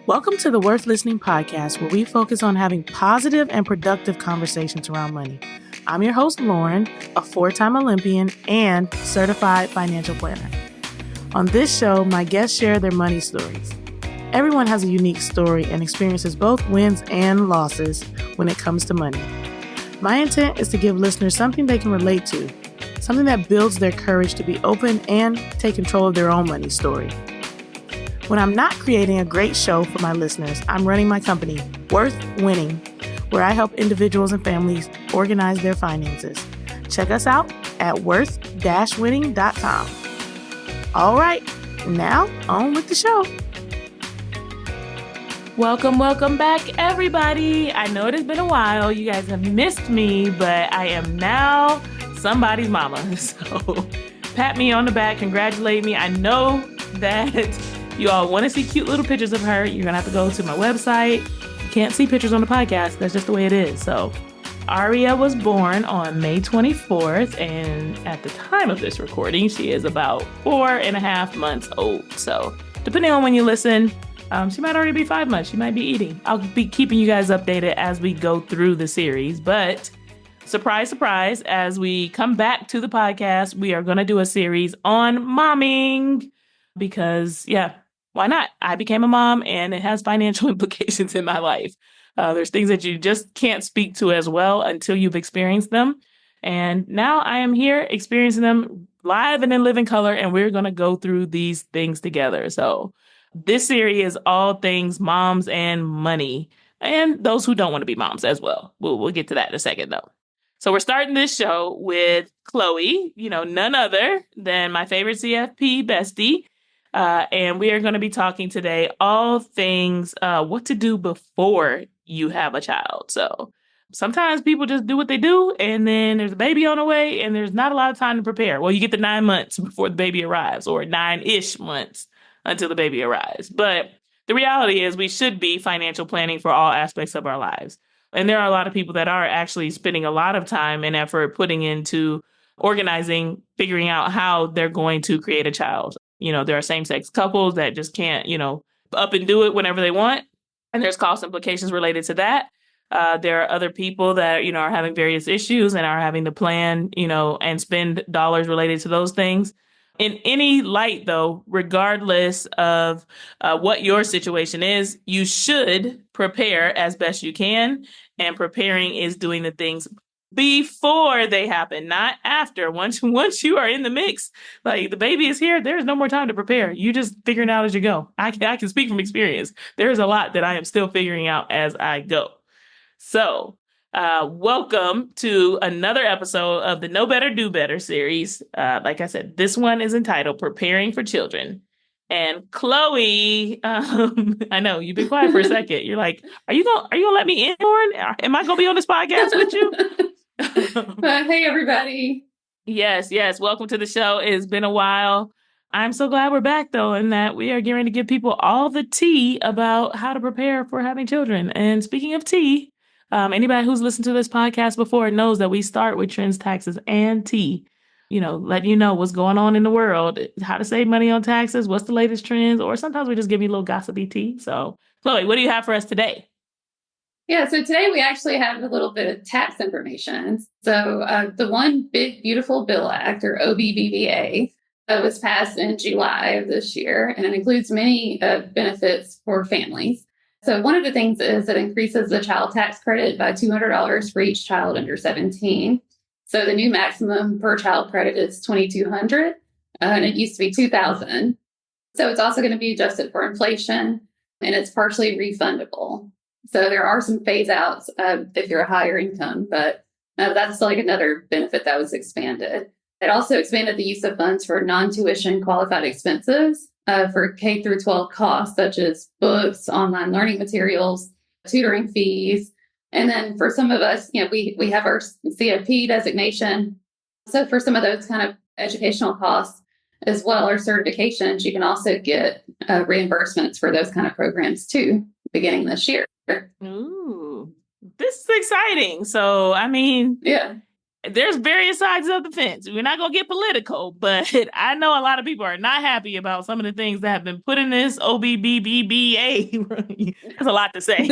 Welcome to the Worth Listening podcast, where we focus on having positive and productive conversations around money. I'm your host, Lauryn, a 4-time Olympian and certified financial planner. On this show, my guests share their money stories. Everyone has a unique story and experiences both wins and losses when it comes to money. My intent is to give listeners something they can relate to, something that builds their courage to be open and take control of their own money story. When I'm not creating a great show for my listeners, I'm running my company, Worth Winning, where I help individuals and families organize their finances. Check us out at worth-winning.com. All right, now on with the show. Welcome back, everybody. I know it has been a while. You guys have missed me, but I am now somebody's mama. So pat me on the back, congratulate me. I know that you all want to see cute little pictures of her. You're going to have to go to my website. You can't see pictures on the podcast. That's just the way it is. So Arya was born on May 24th. And at the time of this recording, she is about 4.5 months old. So depending on when you listen, she might already be 5 months. She might be eating. I'll be keeping you guys updated as we go through the series. But surprise, surprise, as we come back to the podcast, we are going to do a series on momming because, why not? I became a mom and it has financial implications in my life. There's things that you just can't speak to as well until you've experienced them. And now I am here experiencing them live and in living color, and we're going to go through these things together. So this series is all things moms and money, and those who don't want to be moms as well. We'll get to that in a second, though. So we're starting this show with Chloe, none other than my favorite CFP bestie. And we are going to be talking today all things what to do before you have a child. So sometimes people just do what they do, and then there's a baby on the way, and there's not a lot of time to prepare. Well, you get the 9 months before the baby arrives, or 9-ish months until the baby arrives. But the reality is we should be financial planning for all aspects of our lives. And there are a lot of people that are actually spending a lot of time and effort putting into organizing, figuring out how they're going to create a child. There are same-sex couples that just can't, up and do it whenever they want. And there's cost implications related to that. There are other people that, are having various issues and are having to plan, and spend dollars related to those things. In any light, though, regardless of what your situation is, you should prepare as best you can. And preparing is doing the things before they happen, not after. Once you are in the mix, like the baby is here, there's no more time to prepare. You just figure it out as you go. I can speak from experience. There's a lot that I am still figuring out as I go. So welcome to another episode of the Know Better, Do Better series. Like I said, this one is entitled Preparing for Children. And Chloe, I know you've been quiet for a second. You're like, are you gonna let me in, Lauren? Am I gonna be on this podcast with you? Hey, everybody. Yes. Welcome to the show. It's been a while. I'm so glad we're back, though, and that we are getting to give people all the tea about how to prepare for having children. And speaking of tea, anybody who's listened to this podcast before knows that we start with trends, taxes, and tea. Letting you know what's going on in the world, how to save money on taxes, what's the latest trends, or sometimes we just give you a little gossipy tea. So, Chloe, what do you have for us today? Yeah, so today we actually have a little bit of tax information. So the One Big Beautiful Bill Act, or OBBBA, was passed in July of this year, and it includes many benefits for families. So one of the things is it increases the child tax credit by $200 for each child under 17. So the new maximum per child credit is $2,200, and it used to be $2,000. So it's also going to be adjusted for inflation, and it's partially refundable. So there are some phase outs if you're a higher income, but that's like another benefit that was expanded. It also expanded the use of funds for non-tuition qualified expenses for K through 12 costs, such as books, online learning materials, tutoring fees. And then for some of us, we have our CFP designation. So for some of those kind of educational costs, as well as certifications, you can also get reimbursements for those kind of programs too, beginning this year. Ooh, this is exciting. So, yeah. there's various sides of the fence. We're not going to get political, but I know a lot of people are not happy about some of the things that have been put in this OBBBA. That's a lot to say.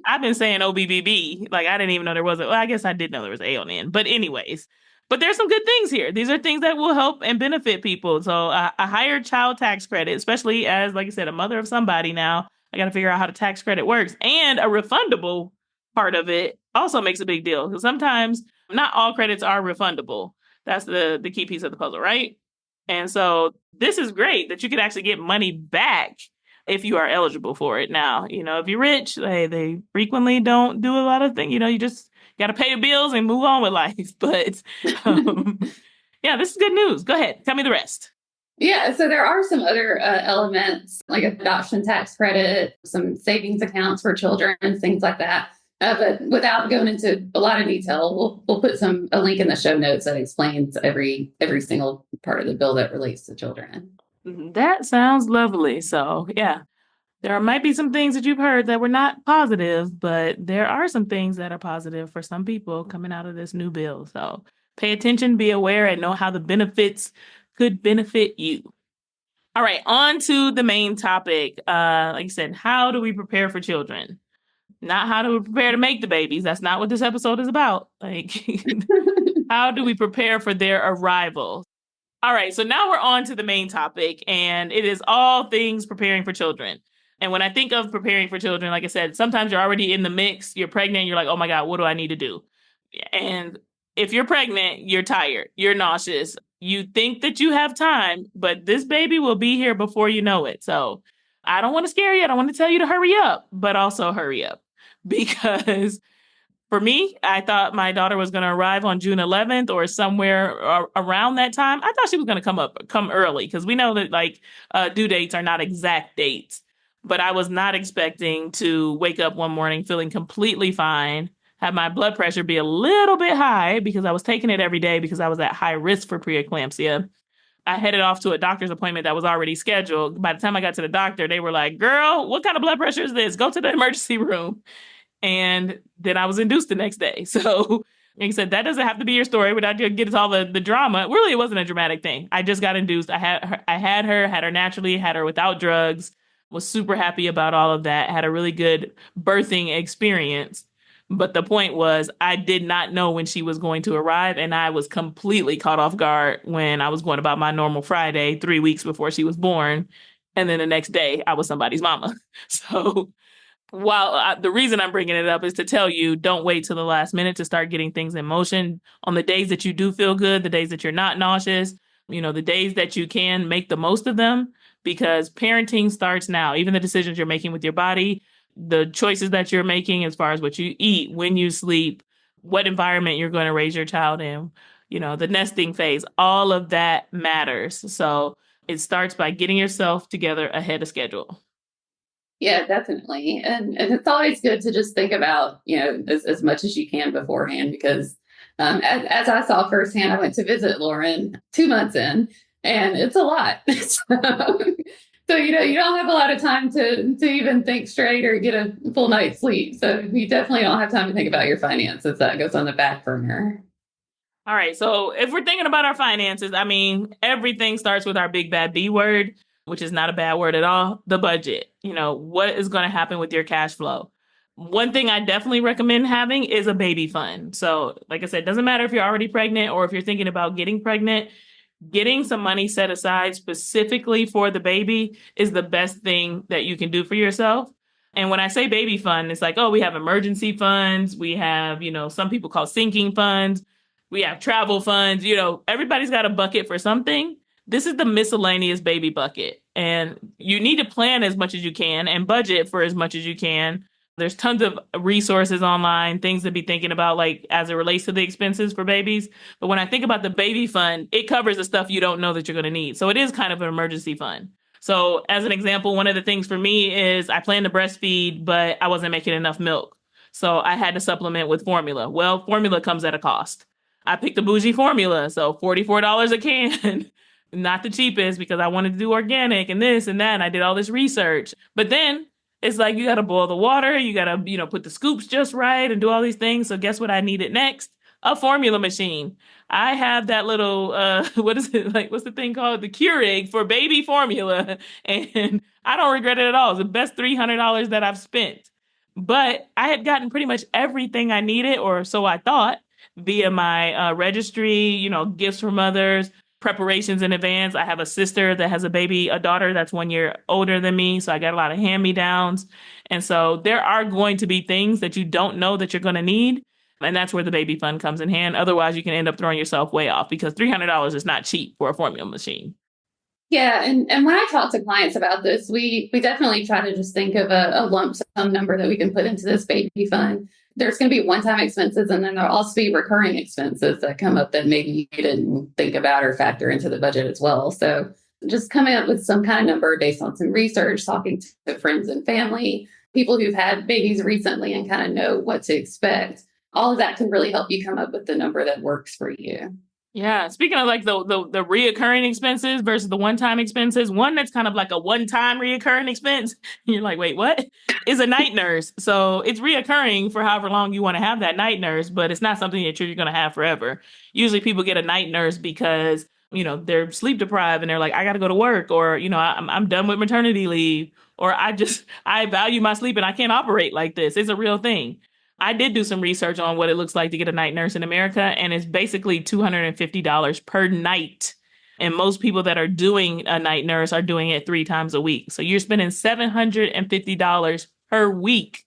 I've been saying OBBB. Like, I didn't even know there was I guess I did know there was A on the end. But anyways, but there's some good things here. These are things that will help and benefit people. So a higher child tax credit, especially as, like I said, a mother of somebody now, I got to figure out how the tax credit works. And a refundable part of it also makes a big deal. Because sometimes not all credits are refundable. That's the key piece of the puzzle, right? And so this is great that you could actually get money back if you are eligible for it. Now, if you're rich, they frequently don't do a lot of things. You just got to pay your bills and move on with life. But yeah, this is good news. Go ahead. Tell me the rest. Yeah, so there are some other elements like adoption tax credit, some savings accounts for children, things like that. But without going into a lot of detail, we'll put a link in the show notes that explains every single part of the bill that relates to children. That sounds lovely. So yeah, there might be some things that you've heard that were not positive, but there are some things that are positive for some people coming out of this new bill. So pay attention, be aware, and know how the benefits could benefit you. All right, on to the main topic. Like I said, how do we prepare for children? Not how do we prepare to make the babies. That's not what this episode is about. Like, how do we prepare for their arrival? All right, so now we're on to the main topic, and it is all things preparing for children. And when I think of preparing for children, like I said, sometimes you're already in the mix, you're pregnant, you're like, oh my God, what do I need to do? And if you're pregnant, you're tired, you're nauseous, you think that you have time, but this baby will be here before you know it. So I don't want to scare you. I don't want to tell you to hurry up, but also hurry up. Because for me, I thought my daughter was going to arrive on June 11th or somewhere around that time. I thought she was going to come early because we know that due dates are not exact dates. But I was not expecting to wake up one morning feeling completely fine, have my blood pressure be a little bit high because I was taking it every day because I was at high risk for preeclampsia. I headed off to a doctor's appointment that was already scheduled. By the time I got to the doctor, they were like, girl, what kind of blood pressure is this? Go to the emergency room. And then I was induced the next day. So, like I said, that doesn't have to be your story without you get all the drama. Really, it wasn't a dramatic thing. I just got induced. I had her naturally, had her without drugs, was super happy about all of that, had a really good birthing experience. But the point was, I did not know when she was going to arrive, and I was completely caught off guard when I was going about my normal Friday 3 weeks before she was born. And then the next day, I was somebody's mama. So while the reason I'm bringing it up is to tell you, don't wait till the last minute to start getting things in motion. On the days that you do feel good, the days that you're not nauseous, the days that you can, make the most of them, because parenting starts now. Even the decisions you're making with your body, the choices that you're making as far as what you eat, when you sleep, what environment you're going to raise your child in, the nesting phase, all of that matters. So it starts by getting yourself together ahead of schedule. Yeah, definitely. And it's always good to just think about, as much as you can beforehand, because as I saw firsthand, I went to visit Lauryn 2 months in, and it's a lot. So, you don't have a lot of time to even think straight or get a full night's sleep. So you definitely don't have time to think about your finances. That goes on the back burner. All right. So if we're thinking about our finances, everything starts with our big bad B word, which is not a bad word at all, the budget. What is going to happen with your cash flow? One thing I definitely recommend having is a baby fund. So like I said, it doesn't matter if you're already pregnant or if you're thinking about getting pregnant, getting some money set aside specifically for the baby is the best thing that you can do for yourself. And when I say baby fund, it's like, oh, we have emergency funds. We have, some people call sinking funds. We have travel funds. Everybody's got a bucket for something. This is the miscellaneous baby bucket. And you need to plan as much as you can and budget for as much as you can. There's tons of resources online, things to be thinking about, like as it relates to the expenses for babies. But when I think about the baby fund, it covers the stuff you don't know that you're going to need. So it is kind of an emergency fund. So as an example, one of the things for me is I plan to breastfeed, but I wasn't making enough milk. So I had to supplement with formula. Well, formula comes at a cost. I picked a bougie formula, so $44 a can. Not the cheapest because I wanted to do organic and this and that. And I did all this research. But then it's like you got to boil the water. You got to, put the scoops just right and do all these things. So guess what I needed next? A formula machine. I have that little what is it like? What's the thing called? The Keurig for baby formula, and I don't regret it at all. It's the best $300 that I've spent. But I had gotten pretty much everything I needed, or so I thought, via my registry. Gifts from others, preparations in advance. I have a sister that has a baby, a daughter that's 1 year older than me, so I got a lot of hand me downs. And so there are going to be things that you don't know that you're going to need. And that's where the baby fund comes in hand. Otherwise, you can end up throwing yourself way off because $300 is not cheap for a formula machine. Yeah, and when I talk to clients about this, we definitely try to just think of a lump sum number that we can put into this baby fund. There's going to be one-time expenses, and then there'll also be recurring expenses that come up that maybe you didn't think about or factor into the budget as well. So just coming up with some kind of number based on some research, talking to friends and family, people who've had babies recently and kind of know what to expect. All of that can really help you come up with the number that works for you. Yeah. Speaking of like the reoccurring expenses versus the one-time expenses, one that's kind of like a one-time reoccurring expense. You're like, wait, what? Is a night nurse. So it's reoccurring for however long you want to have that night nurse, but it's not something that you're going to have forever. Usually people get a night nurse because, they're sleep deprived and they're like, I got to go to work, or, I'm done with maternity leave, or I value my sleep and I can't operate like this. It's a real thing. I did do some research on what it looks like to get a night nurse in America, and it's basically $250 per night. And most people that are doing a night nurse are doing it 3 times a week. So you're spending $750 per week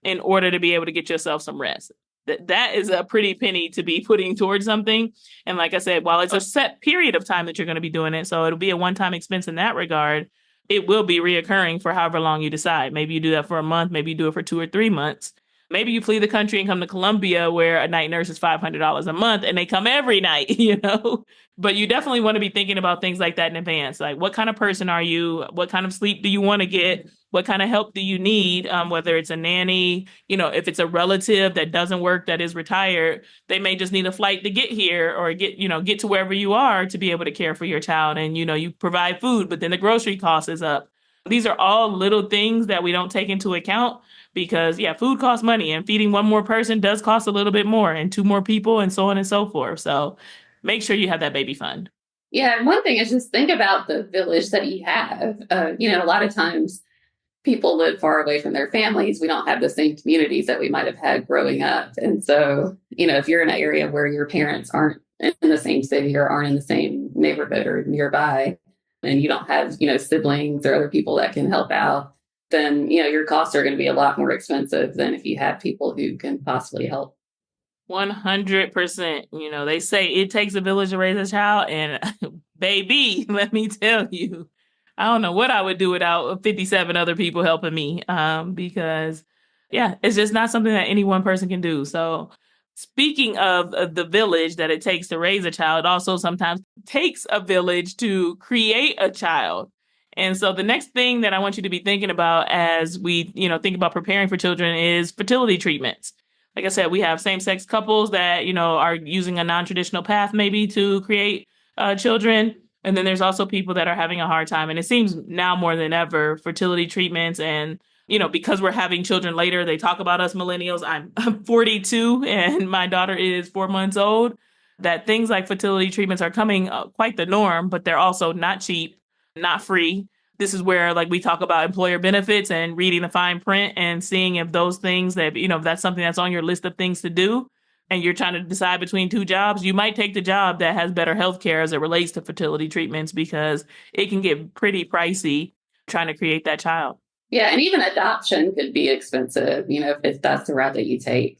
in order to be able to get yourself some rest. That is a pretty penny to be putting towards something. And like I said, while it's a set period of time that you're going to be doing it, so it'll be a one-time expense in that regard, it will be reoccurring for however long you decide. Maybe you do that for a month, maybe you do it for 2 or 3 months. Maybe you flee the country and come to Colombia where a night nurse is $500 a month and they come every night, But you definitely want to be thinking about things like that in advance. Like, what kind of person are you? What kind of sleep do you want to get? What kind of help do you need? Whether it's a nanny, if it's a relative that doesn't work, that is retired, they may just need a flight to get here or get to wherever you are to be able to care for your child. And, you provide food, but then the grocery cost is up. These are all little things that we don't take into account because, yeah, food costs money and feeding one more person does cost a little bit more, and 2 more people and so on and so forth. So make sure you have that baby fund. Yeah, one thing is just think about the village that you have. A lot of times people live far away from their families. We don't have the same communities that we might have had growing up. And so, if you're in an area where your parents aren't in the same city or aren't in the same neighborhood or nearby, and you don't have, siblings or other people that can help out, then, your costs are going to be a lot more expensive than if you have people who can possibly help. 100%. They say it takes a village to raise a child. And baby, let me tell you, I don't know what I would do without 57 other people helping me. Because, yeah, it's just not something that any one person can do. So speaking of the village that it takes to raise a child, it also sometimes takes a village to create a child. And so the next thing that I want you to be thinking about as we, think about preparing for children is fertility treatments. Like I said, we have same-sex couples that, are using a non-traditional path maybe to create children. And then there's also people that are having a hard time. And it seems now more than ever, fertility treatments and because we're having children later, they talk about us millennials. I'm 42 and my daughter is 4 months old, that things like fertility treatments are coming quite the norm, but they're also not cheap, not free. This is where like we talk about employer benefits and reading the fine print and seeing if those things that, if that's something that's on your list of things to do and you're trying to decide between 2 jobs, you might take the job that has better healthcare as it relates to fertility treatments because it can get pretty pricey trying to create that child. Yeah, and even adoption could be expensive, if that's the route that you take.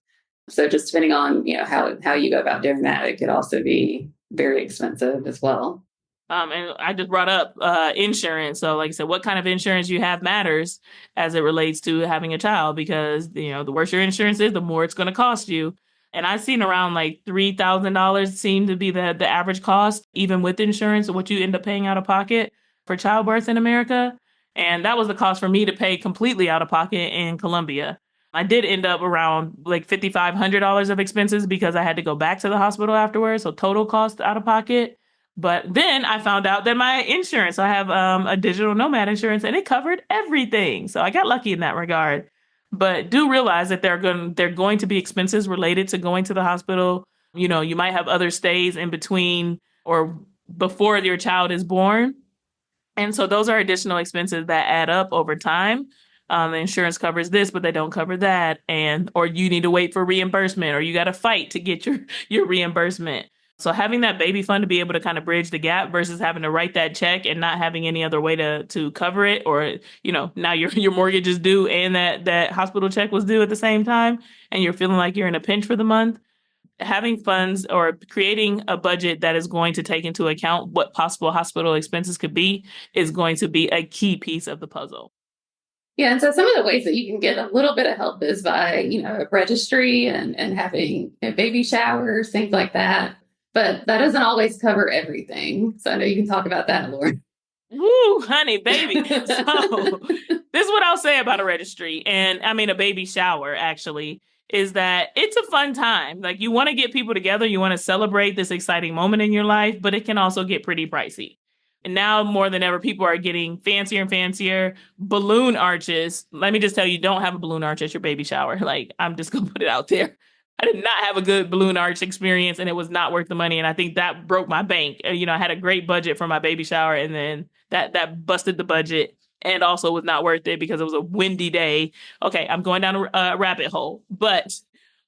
So just depending on, how you go about doing that, it could also be very expensive as well. And I just brought up insurance. So like I said, what kind of insurance you have matters as it relates to having a child, because, the worse your insurance is, the more it's going to cost you. And I've seen around like $3,000 seem to be the average cost, even with insurance, of what you end up paying out of pocket for childbirth in America. And that was the cost for me to pay completely out of pocket in Colombia. I did end up around like $5,500 of expenses because I had to go back to the hospital afterwards. So total cost out of pocket. But then I found out that my insurance, I have a digital nomad insurance, and it covered everything. So I got lucky in that regard. But do realize that they're going to be expenses related to going to the hospital, You might have other stays in between or before your child is born. And so those are additional expenses that add up over time. The insurance covers this, but they don't cover that. And or you need to wait for reimbursement, or you got to fight to get your reimbursement. So having that baby fund to be able to kind of bridge the gap versus having to write that check and not having any other way to cover it, or now your mortgage is due and that hospital check was due at the same time, and you're feeling like you're in a pinch for the month. Having funds or creating a budget that is going to take into account what possible hospital expenses could be is going to be a key piece of the puzzle. Yeah, and so some of the ways that you can get a little bit of help is by, a registry and having baby showers, things like that. But that doesn't always cover everything. So I know you can talk about that, Lauryn. Woo, honey, baby. So this is what I'll say about a registry, and I mean a baby shower, actually, is that it's a fun time. Like, you want to get people together, you want to celebrate this exciting moment in your life, but it can also get pretty pricey. And now more than ever, people are getting fancier and fancier. Balloon arches. Let me just tell you, don't have a balloon arch at your baby shower. Like, I'm just going to put it out there. I did not have a good balloon arch experience, and it was not worth the money. And I think that broke my bank. I had a great budget for my baby shower, and then that busted the budget, and also was not worth it because it was a windy day. Okay, I'm going down a rabbit hole. But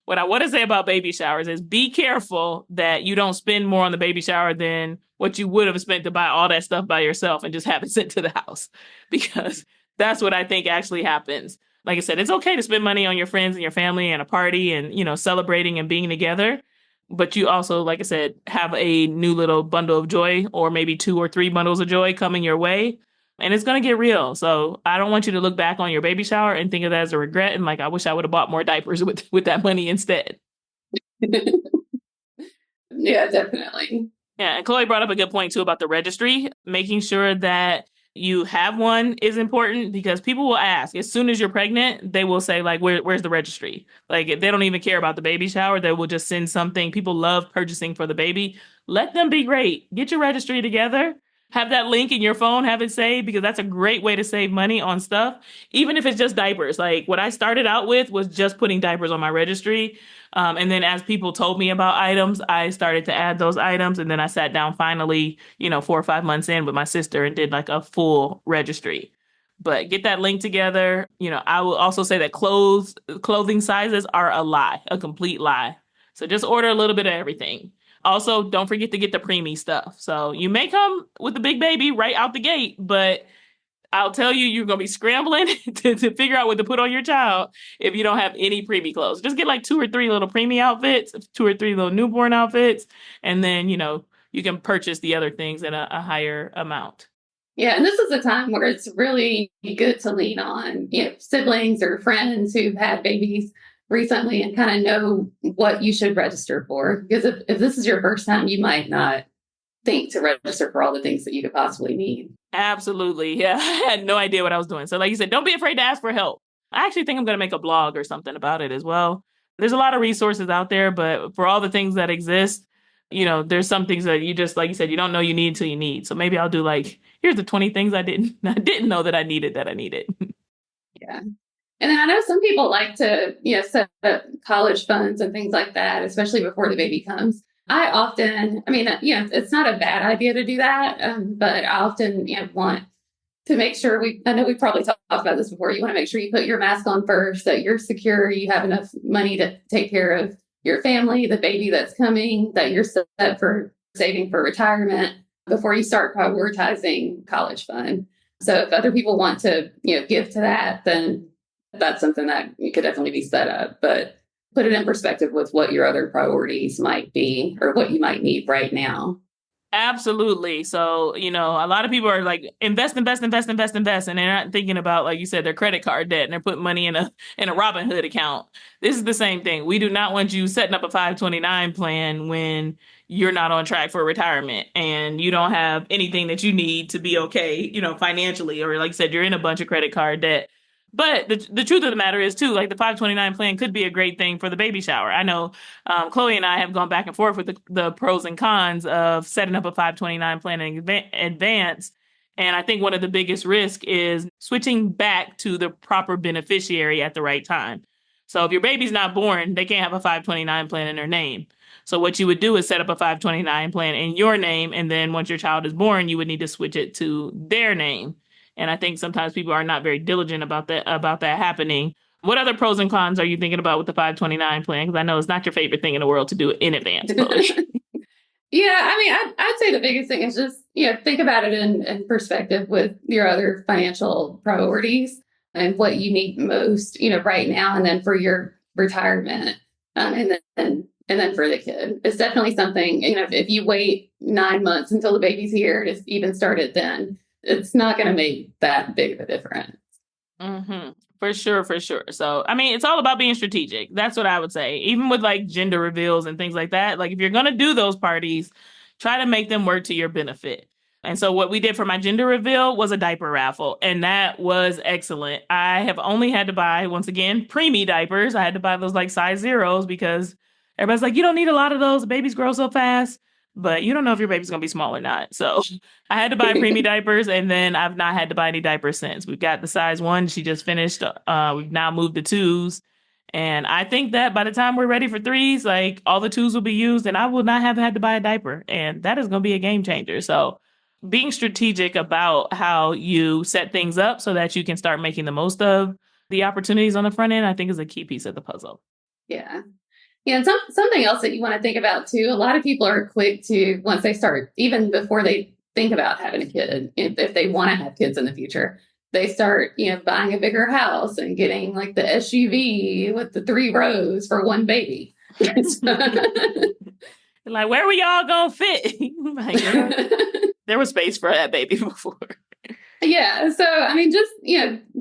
what I want to say about baby showers is be careful that you don't spend more on the baby shower than what you would have spent to buy all that stuff by yourself and just have it sent to the house, because that's what I think actually happens. Like I said, it's okay to spend money on your friends and your family and a party and, celebrating and being together. But you also, like I said, have a new little bundle of joy, or maybe 2 or 3 bundles of joy coming your way. And it's going to get real. So I don't want you to look back on your baby shower and think of that as a regret. And like, I wish I would have bought more diapers with that money instead. Yeah, definitely. Yeah. And Chloe brought up a good point too about the registry. Making sure that you have one is important, because people will ask as soon as you're pregnant. They will say, like, where's the registry? Like, they don't even care about the baby shower. They will just send something. People love purchasing for the baby. Let them be great. Get your registry together. Have that link in your phone, have it saved, because that's a great way to save money on stuff, even if it's just diapers. Like, what I started out with was just putting diapers on my registry. And then as people told me about items, I started to add those items. And then I sat down finally, 4 or 5 months in with my sister and did like a full registry. But get that link together. I will also say that clothing sizes are a lie, a complete lie. So just order a little bit of everything. Also, don't forget to get the preemie stuff. So you may come with the big baby right out the gate, but I'll tell you, you're going to be scrambling to figure out what to put on your child if you don't have any preemie clothes. Just get like 2 or 3 little preemie outfits, 2 or 3 little newborn outfits, and then, you can purchase the other things at a higher amount. Yeah, and this is a time where it's really good to lean on, siblings or friends who've had babies recently and kind of know what you should register for. Because if this is your first time, you might not think to register for all the things that you could possibly need. Absolutely. Yeah, I had no idea what I was doing. So like you said, don't be afraid to ask for help. I actually think I'm going to make a blog or something about it as well. There's a lot of resources out there, but for all the things that exist, there's some things that you just, like you said, you don't know you need until you need. So maybe I'll do like, here's the 20 things I didn't know that I needed. Yeah. And then I know some people like to, set up college funds and things like that, especially before the baby comes. It's not a bad idea to do that, but I often, want to make sure I know we probably talked about this before. You want to make sure you put your mask on first, that you're secure, you have enough money to take care of your family, the baby that's coming, that you're set for saving for retirement before you start prioritizing college fund. So if other people want to, give to that, then that's something that you could definitely be set up, but put it in perspective with what your other priorities might be or what you might need right now. Absolutely. So, a lot of people are like, invest. And they're not thinking about, like you said, their credit card debt, and they're putting money in a Robinhood account. This is the same thing. We do not want you setting up a 529 plan when you're not on track for retirement and you don't have anything that you need to be okay, financially, or like you said, you're in a bunch of credit card debt. But the truth of the matter is, too, like the 529 plan could be a great thing for the baby shower. I know Chloe and I have gone back and forth with the pros and cons of setting up a 529 plan in advance. And I think one of the biggest risks is switching back to the proper beneficiary at the right time. So if your baby's not born, they can't have a 529 plan in their name. So what you would do is set up a 529 plan in your name, and then once your child is born, you would need to switch it to their name. And I think sometimes people are not very diligent about that happening. What other pros and cons are you thinking about with the 529 plan? Because I know it's not your favorite thing in the world to do it in advance, Chloe. Yeah, I mean, I'd say the biggest thing is just, think about it in perspective with your other financial priorities and what you need most, right now, and then for your retirement, and then for the kid. It's definitely something, if you wait 9 months until the baby's here to even start it then, it's not going to make that big of a difference. Mm-hmm. For sure, for sure. So, I mean, it's all about being strategic. That's what I would say. Even with like gender reveals and things like that, like if you're going to do those parties, try to make them work to your benefit. And so, what we did for my gender reveal was a diaper raffle, and that was excellent. I have only had to buy, once again, preemie diapers. I had to buy those like size zeros because everybody's like, you don't need a lot of those. Babies grow so fast, but you don't know if your baby's going to be small or not. So, I had to buy preemie diapers, and then I've not had to buy any diapers since. We've got the size one. She just finished. We've now moved to twos. And I think that by the time we're ready for threes, like all the twos will be used, and I will not have had to buy a diaper. And that is going to be a game changer. So being strategic about how you set things up so that you can start making the most of the opportunities on the front end, I think is a key piece of the puzzle. Yeah. Yeah, and something else that you want to think about too, a lot of people are quick to, once they start, even before they think about having a kid, if they want to have kids in the future, they start, buying a bigger house and getting like the SUV with the 3 rows for one baby. Like, where were y'all gonna fit? Like, there was space for that baby before. Yeah. So, I mean, just,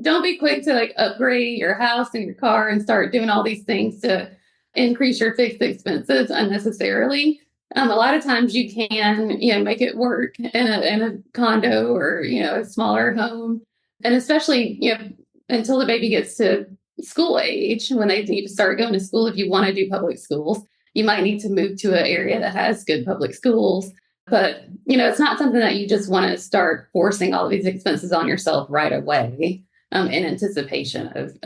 don't be quick to like upgrade your house and your car and start doing all these things to increase your fixed expenses unnecessarily. A lot of times you can, make it work in a condo or, a smaller home. And especially, until the baby gets to school age, when they need to start going to school, if you want to do public schools, you might need to move to an area that has good public schools. But, it's not something that you just want to start forcing all of these expenses on yourself right away in anticipation of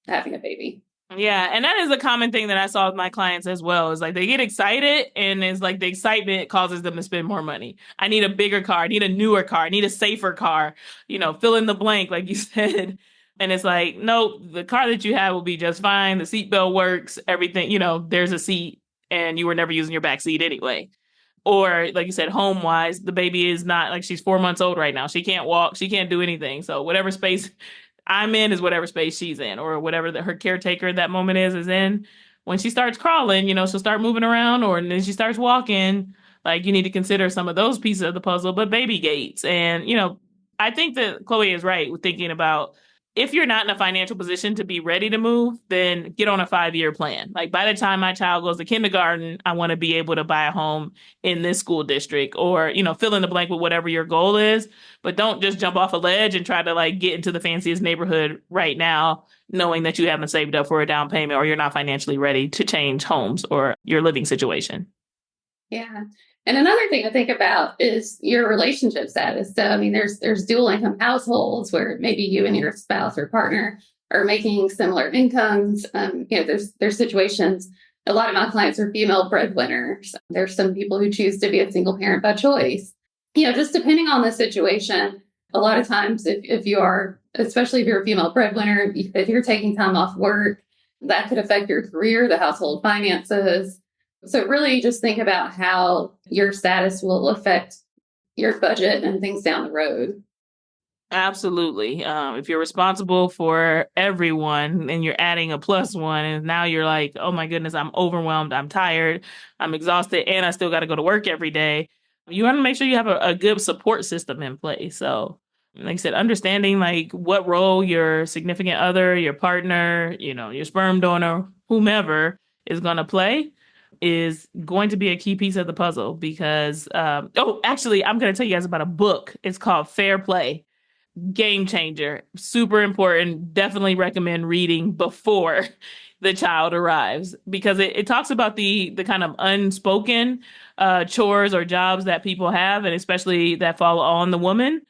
having a baby. Yeah, and that is a common thing that I saw with my clients as well. Is like they get excited, and it's like the excitement causes them to spend more money. I need a bigger car. I need a newer car. I need a safer car. Fill in the blank, like you said. And it's like, no, the car that you have will be just fine. The seatbelt works. Everything, there's a seat, and you were never using your back seat anyway. Or like you said, home wise, the baby is not like she's 4 months old right now. She can't walk. She can't do anything. So whatever space I'm in is whatever space she's in, or whatever her caretaker at that moment is in. When she starts crawling, she'll start moving around, or then she starts walking. Like you need to consider some of those pieces of the puzzle, but baby gates. And, I think that Chloe is right with thinking about if you're not in a financial position to be ready to move, then get on a 5-year plan. Like by the time my child goes to kindergarten, I want to be able to buy a home in this school district, or, fill in the blank with whatever your goal is. But don't just jump off a ledge and try to like get into the fanciest neighborhood right now, knowing that you haven't saved up for a down payment or you're not financially ready to change homes or your living situation. Yeah. And another thing to think about is your relationship status. So, I mean, there's dual income households where maybe you and your spouse or partner are making similar incomes. There's situations. A lot of my clients are female breadwinners. There's some people who choose to be a single parent by choice. Just depending on the situation, a lot of times if you are, especially if you're a female breadwinner, if you're taking time off work, that could affect your career, the household finances. So really just think about how your status will affect your budget and things down the road. Absolutely. If you're responsible for everyone and you're adding a plus one, and now you're like, oh my goodness, I'm overwhelmed, I'm tired, I'm exhausted, and I still got to go to work every day. You want to make sure you have a good support system in place. So, like I said, understanding like what role your significant other, your partner, your sperm donor, whomever is going to play is going to be a key piece of the puzzle because, actually, I'm going to tell you guys about a book. It's called Fair Play. Game changer. Super important. Definitely recommend reading before the child arrives because it talks about the kind of unspoken chores or jobs that people have, and especially that fall on the woman.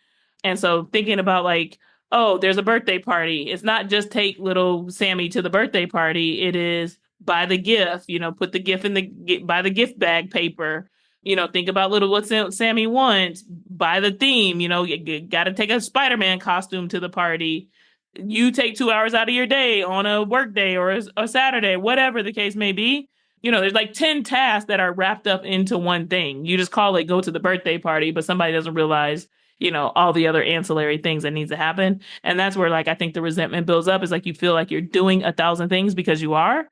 And so thinking about like, oh, there's a birthday party. It's not just take little Sammy to the birthday party. It is buy the gift, put the gift buy the gift bag paper. Think about little what Sammy wants. Buy the theme. You got to take a Spider-Man costume to the party. You take 2 hours out of your day on a work day or a Saturday, whatever the case may be. There's like 10 tasks that are wrapped up into one thing. You just call it go to the birthday party, but somebody doesn't realize, all the other ancillary things that needs to happen. And that's where like I think the resentment builds up is like you feel like you're doing 1,000 things because you are,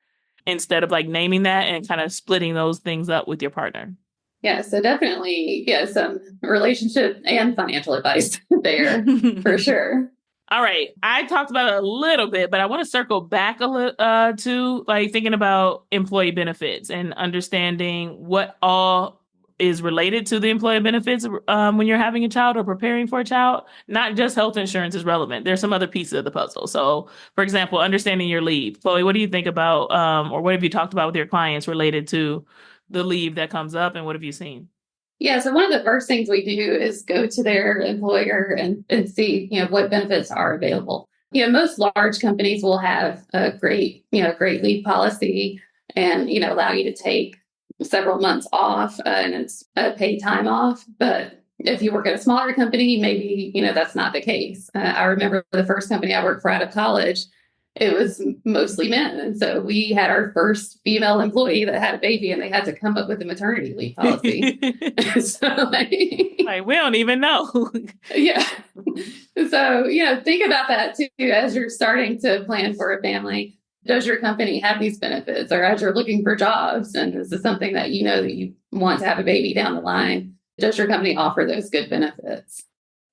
instead of like naming that and kind of splitting those things up with your partner. Yeah, so definitely, yeah, some relationship and financial advice there for sure. All right. I talked about it a little bit, but I want to circle back a little to like thinking about employee benefits and understanding what all is related to the employee benefits when you're having a child or preparing for a child. Not just health insurance is relevant. There's some other pieces of the puzzle. So, for example, understanding your leave. Chloe, what do you think about, or what have you talked about with your clients related to the leave that comes up, and what have you seen? Yeah, so one of the first things we do is go to their employer and see, what benefits are available. Most large companies will have a great leave policy and, allow you to take several months off and it's paid time off. But if you work at a smaller company, maybe, that's not the case. I remember the first company I worked for out of college, it was mostly men. And so we had our first female employee that had a baby and they had to come up with a maternity leave policy. So like we don't even know. Yeah. So, think about that too, as you're starting to plan for a family. Does your company have these benefits, or as you're looking for jobs and this is something that that you want to have a baby down the line, does your company offer those good benefits?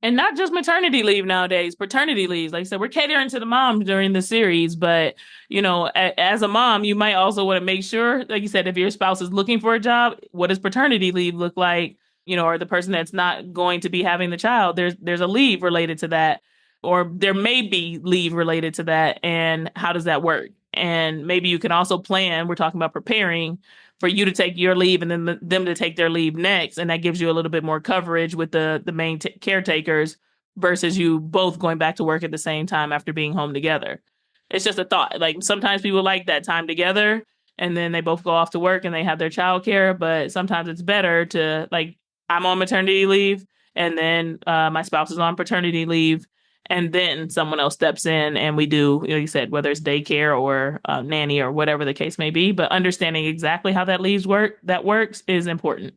And not just maternity leave nowadays, paternity leave. Like I said, we're catering to the moms during the series, but, as a mom, you might also want to make sure, like you said, if your spouse is looking for a job, what does paternity leave look like? Or the person that's not going to be having the child, there's a leave related to that, or there may be leave related to that. And how does that work? And maybe you can also plan, we're talking about preparing for you to take your leave and then them to take their leave next. And that gives you a little bit more coverage with the main caretakers versus you both going back to work at the same time after being home together. It's just a thought. Like sometimes people like that time together and then they both go off to work and they have their childcare. But sometimes it's better to like, I'm on maternity leave and then my spouse is on paternity leave. And then someone else steps in and we do, you said, whether it's daycare or nanny or whatever the case may be, but understanding exactly how that works is important.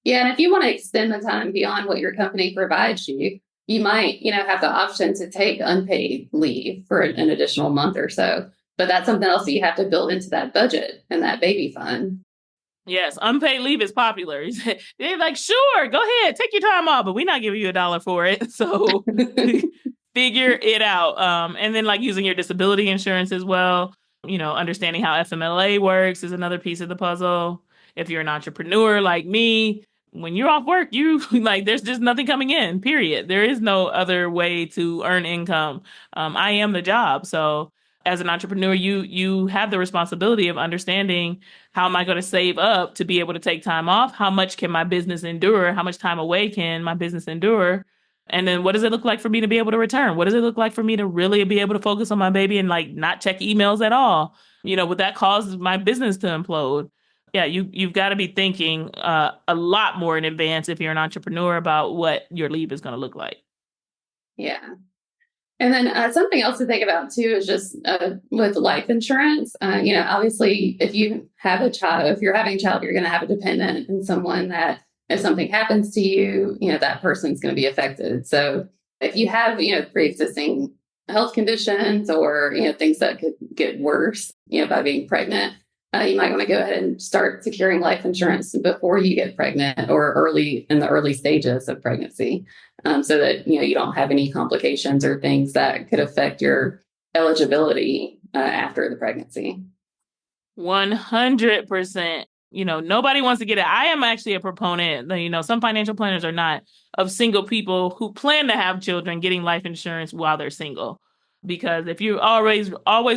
Yeah. And if you want to extend the time beyond what your company provides you, you might, have the option to take unpaid leave for an additional month or so. But that's something else that you have to build into that budget and that baby fund. Yes, unpaid leave is popular. They're like, sure, go ahead, take your time off, but we're not giving you $1 for it. So figure it out. And then like using your disability insurance as well, understanding how FMLA works is another piece of the puzzle. If you're an entrepreneur like me, when you're off work, you like, there's just nothing coming in, period. There is no other way to earn income. I am the job. So as an entrepreneur, you have the responsibility of understanding how am I going to save up to be able to take time off? How much can my business endure? How much time away can my business endure? And then what does it look like for me to be able to return? What does it look like for me to really be able to focus on my baby and like not check emails at all? Would that cause my business to implode? Yeah, you've got to be thinking a lot more in advance if you're an entrepreneur about what your leave is going to look like. Yeah. And then something else to think about too is just with life insurance. Obviously, if you have a child, if you're having a child, you're going to have a dependent and someone that if something happens to you, that person's going to be affected. So if you have, pre-existing health conditions or, things that could get worse, by being pregnant, you might want to go ahead and start securing life insurance before you get pregnant or in the early stages of pregnancy, so that, you don't have any complications or things that could affect your eligibility after the pregnancy. 100%. Nobody wants to get it. I am actually a proponent, some financial planners are not, of single people who plan to have children getting life insurance while they're single. Because if you always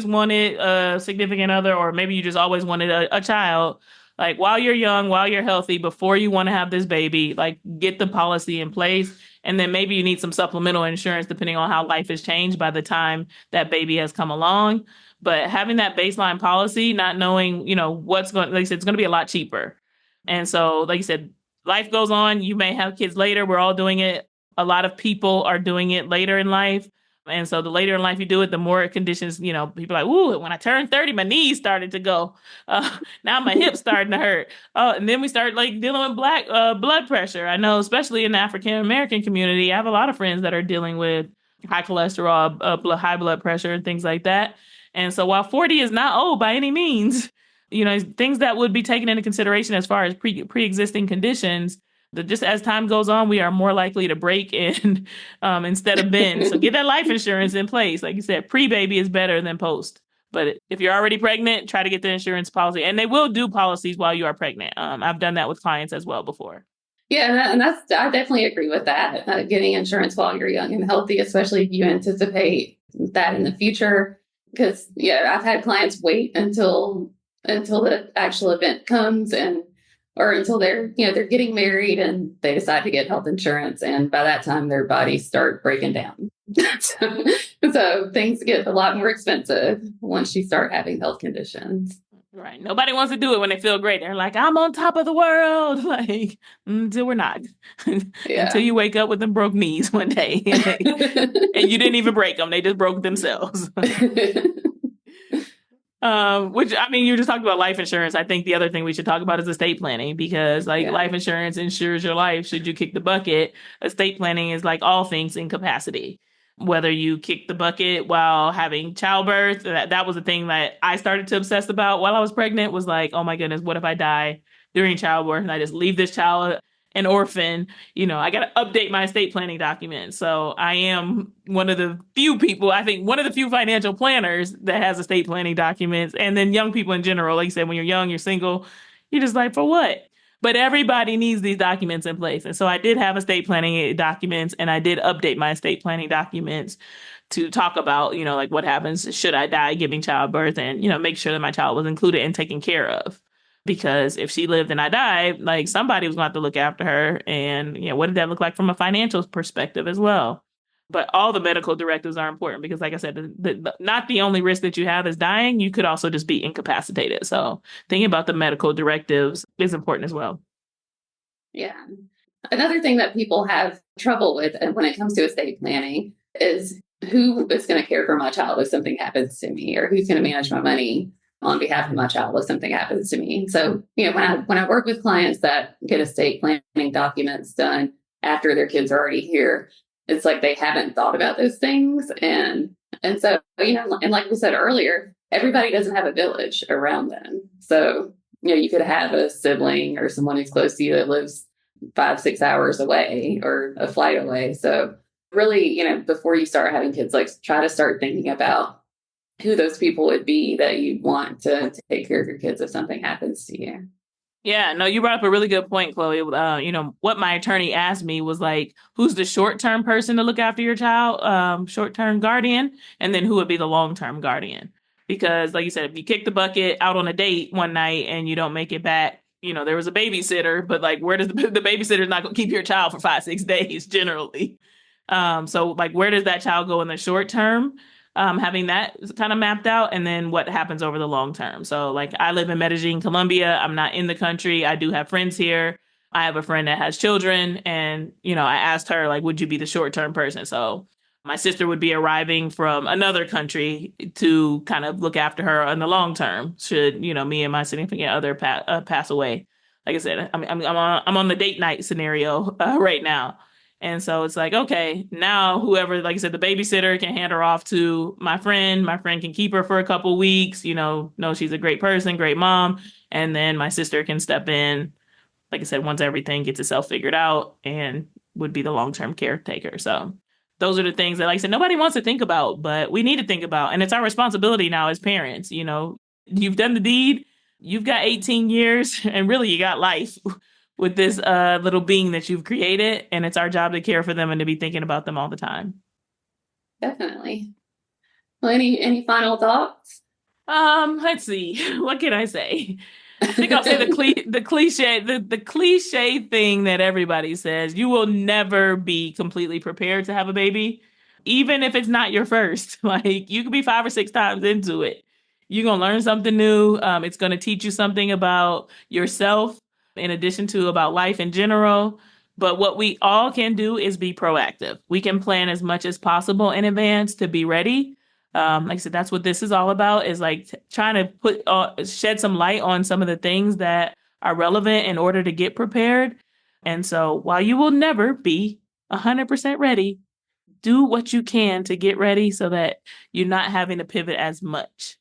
wanted a significant other, or maybe you just always wanted a child, Like while you're young, while you're healthy, before you want to have this baby, like get the policy in place. And then maybe you need some supplemental insurance depending on how life has changed by the time that baby has come along. But having that baseline policy, not knowing, what's going, like I said, it's going to be a lot cheaper. And so, like you said, life goes on. You may have kids later. We're all doing it. A lot of people are doing it later in life. And so the later in life you do it, the more conditions, people are like, ooh, when I turned 30, my knees started to go. Now my hips starting to hurt. Oh, and then we start like dealing with black blood pressure. I know, especially in the African American community, I have a lot of friends that are dealing with high cholesterol, high blood pressure, and things like that. And so while 40 is not old by any means, things that would be taken into consideration as far as pre-existing conditions, that just as time goes on, we are more likely to break and instead of bend. So get that life insurance in place. Like you said, pre-baby is better than post. But if you're already pregnant, try to get the insurance policy. And they will do policies while you are pregnant. I've done that with clients as well before. Yeah, and I definitely agree with that. Getting insurance while you're young and healthy, especially if you anticipate that in the future. Because I've had clients wait until the actual event comes or until they're getting married and they decide to get health insurance, and by that time their bodies start breaking down. so things get a lot more expensive once you start having health conditions. Right. Nobody wants to do it when they feel great. They're like, I'm on top of the world. Like, until we're not. Until you wake up with them broke knees one day. And you didn't even break them. They just broke themselves. Which, I mean, you just talked about life insurance. I think the other thing we should talk about is estate planning, because life insurance insures your life. Should you kick the bucket, estate planning is like all things incapacity. Whether you kick the bucket while having childbirth, that was the thing that I started to obsess about while I was pregnant, was like, oh my goodness, what if I die during childbirth and I just leave this child an orphan? I got to update my estate planning documents. So I am one of the few people, I think one of the few financial planners that has estate planning documents. And then young people in general, like you said, when you're young, you're single, you're just like, for what? But everybody needs these documents in place. And so I did have estate planning documents, and I did update my estate planning documents to talk about, like what happens should I die giving childbirth, and, make sure that my child was included and taken care of. Because if she lived and I died, like somebody was going to have to look after her. And, what did that look like from a financial perspective as well? But all the medical directives are important because, like I said, not the only risk that you have is dying. You could also just be incapacitated. So thinking about the medical directives is important as well. Yeah. Another thing that people have trouble with when it comes to estate planning is who is going to care for my child if something happens to me, or who's going to manage my money on behalf of my child if something happens to me. So, when I work with clients that get estate planning documents done after their kids are already here, it's like they haven't thought about those things. And so, and like we said earlier, everybody doesn't have a village around them. So, you could have a sibling or someone who's close to you that lives 5-6 hours away or a flight away. So really, before you start having kids, like try to start thinking about who those people would be that you'd want to take care of your kids if something happens to you. Yeah, no, you brought up a really good point, Chloe. What my attorney asked me was like, who's the short-term person to look after your child, short-term guardian, and then who would be the long-term guardian? Because like you said, if you kick the bucket out on a date one night and you don't make it back, there was a babysitter, but like, where does the babysitter's not going to keep your child for 5-6 days generally? So like, where does that child go in the short term? Having that kind of mapped out, and then what happens over the long term. So like I live in Medellin, Colombia. I'm not in the country. I do have friends here. I have a friend that has children, and, I asked her, like, would you be the short-term person? So my sister would be arriving from another country to kind of look after her in the long term. Should, me and my significant other pass away. Like I said, I'm on the date night scenario right now. And so it's like, okay, now whoever, like I said, the babysitter can hand her off to my friend. My friend can keep her for a couple weeks, know she's a great person, great mom. And then my sister can step in, like I said, once everything gets itself figured out, and would be the long-term caretaker. So those are the things that, like I said, nobody wants to think about, but we need to think about. And it's our responsibility now as parents. You've done the deed, you've got 18 years, and really you got life with this little being that you've created, and it's our job to care for them and to be thinking about them all the time. Definitely. Well, any final thoughts? Let's see. What can I say? I think I'll say the cliche thing that everybody says. You will never be completely prepared to have a baby, even if it's not your first. Like you could be 5 or 6 times into it. You're gonna learn something new. It's gonna teach you something about yourself, in addition to about life in general. But what we all can do is be proactive. We can plan as much as possible in advance to be ready. Like I said, that's what this is all about, is like trying to shed some light on some of the things that are relevant in order to get prepared. And so while you will never be 100% ready, do what you can to get ready so that you're not having to pivot as much.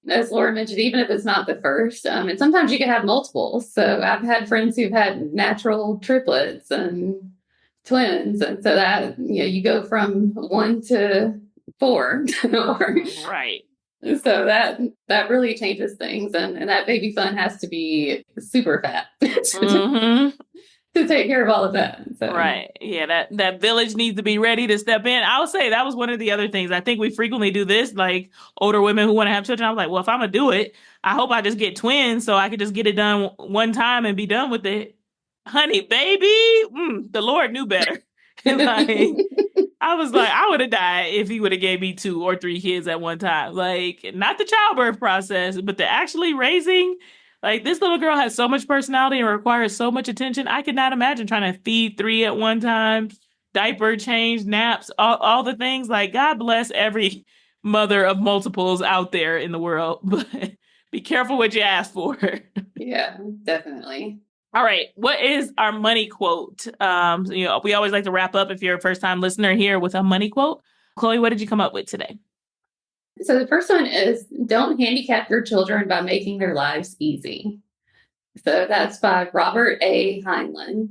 As Laura mentioned, even if it's not the first, and sometimes you can have multiples. So I've had friends who've had natural triplets and twins. And so that, you go from 1 to 4 or Right. So that really changes things, and that baby fund has to be super fat Mm-hmm. to take care of all of that. So. Right. Yeah, that village needs to be ready to step in. I would say that was one of the other things. I think we frequently do this, like older women who want to have children. I was like, well, if I'm gonna do it, I hope I just get twins so I could just get it done one time and be done with it. Honey, baby, the Lord knew better. Like, I was like, I would have died if he would have gave me 2 or 3 kids at one time. Like, not the childbirth process, but the actually raising. Like, this little girl has so much personality and requires so much attention. I could not imagine trying to feed 3 at one time, diaper change, naps, all the things. Like, God bless every mother of multiples out there in the world. But be careful what you ask for. Yeah, definitely. All right. What is our money quote? We always like to wrap up, if you're a first time listener here, with a money quote. Chloe, what did you come up with today? So the first one is, don't handicap your children by making their lives easy. So that's by Robert A. Heinlein.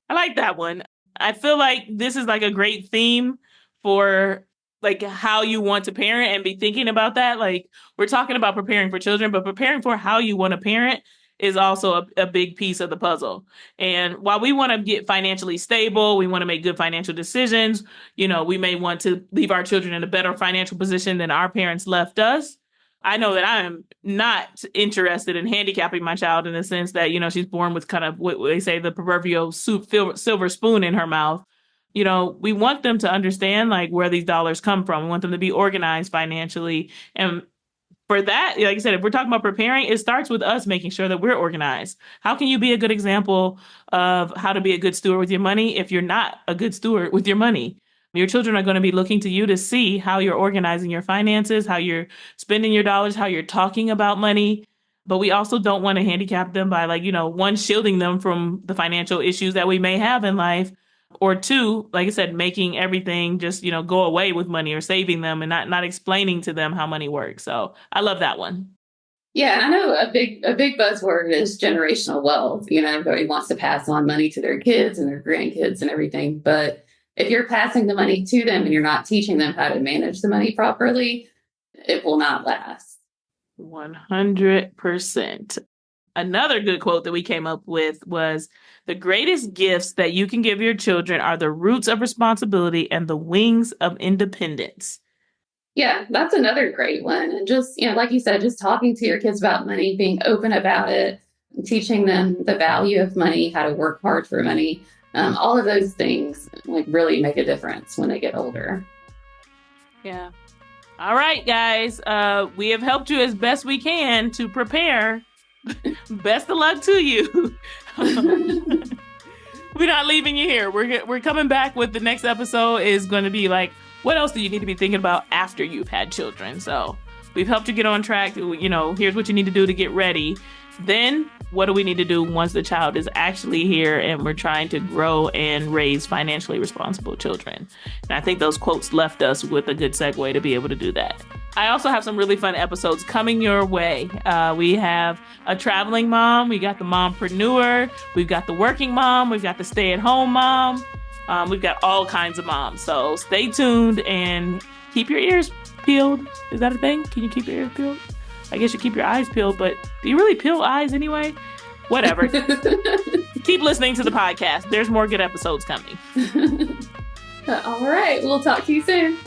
I like that one. I feel like this is like a great theme for like how you want to parent, and be thinking about that. Like, we're talking about preparing for children, but preparing for how you want to parent is also a big piece of the puzzle. And while we want to get financially stable, we want to make good financial decisions, we may want to leave our children in a better financial position than our parents left us. I know that I am not interested in handicapping my child in the sense that, she's born with kind of what they say, the proverbial silver spoon in her mouth. We want them to understand like where these dollars come from. We want them to be organized financially. And for that, like I said, if we're talking about preparing, it starts with us making sure that we're organized. How can you be a good example of how to be a good steward with your money if you're not a good steward with your money? Your children are going to be looking to you to see how you're organizing your finances, how you're spending your dollars, how you're talking about money. But we also don't want to handicap them by one, shielding them from the financial issues that we may have in life, or 2, like I said, making everything just, go away with money, or saving them and not explaining to them how money works. So I love that one. Yeah, I know a big buzzword is generational wealth. Everybody wants to pass on money to their kids and their grandkids and everything. But if you're passing the money to them and you're not teaching them how to manage the money properly, it will not last. 100%. Another good quote that we came up with was, the greatest gifts that you can give your children are the roots of responsibility and the wings of independence. Yeah, that's another great one. And just, like you said, just talking to your kids about money, being open about it, teaching them the value of money, how to work hard for money. All of those things like really make a difference when they get older. Yeah. All right, guys. We have helped you as best we can to prepare. Best of luck to you. We're not leaving you here. We're coming back with the next episode is going to be like, what else do you need to be thinking about after you've had children? So we've helped you get on track. Here's what you need to do to get ready. Then what do we need to do once the child is actually here and we're trying to grow and raise financially responsible children? And I think those quotes left us with a good segue to be able to do that. I also have some really fun episodes coming your way. We have a traveling mom. We got the mompreneur. We've got the working mom. We've got the stay-at-home mom. We've got all kinds of moms. So stay tuned and keep your ears peeled. Is that a thing? Can you keep your ears peeled? I guess you keep your eyes peeled, but do you really peel eyes anyway? Whatever. Keep listening to the podcast. There's more good episodes coming. All right. We'll talk to you soon.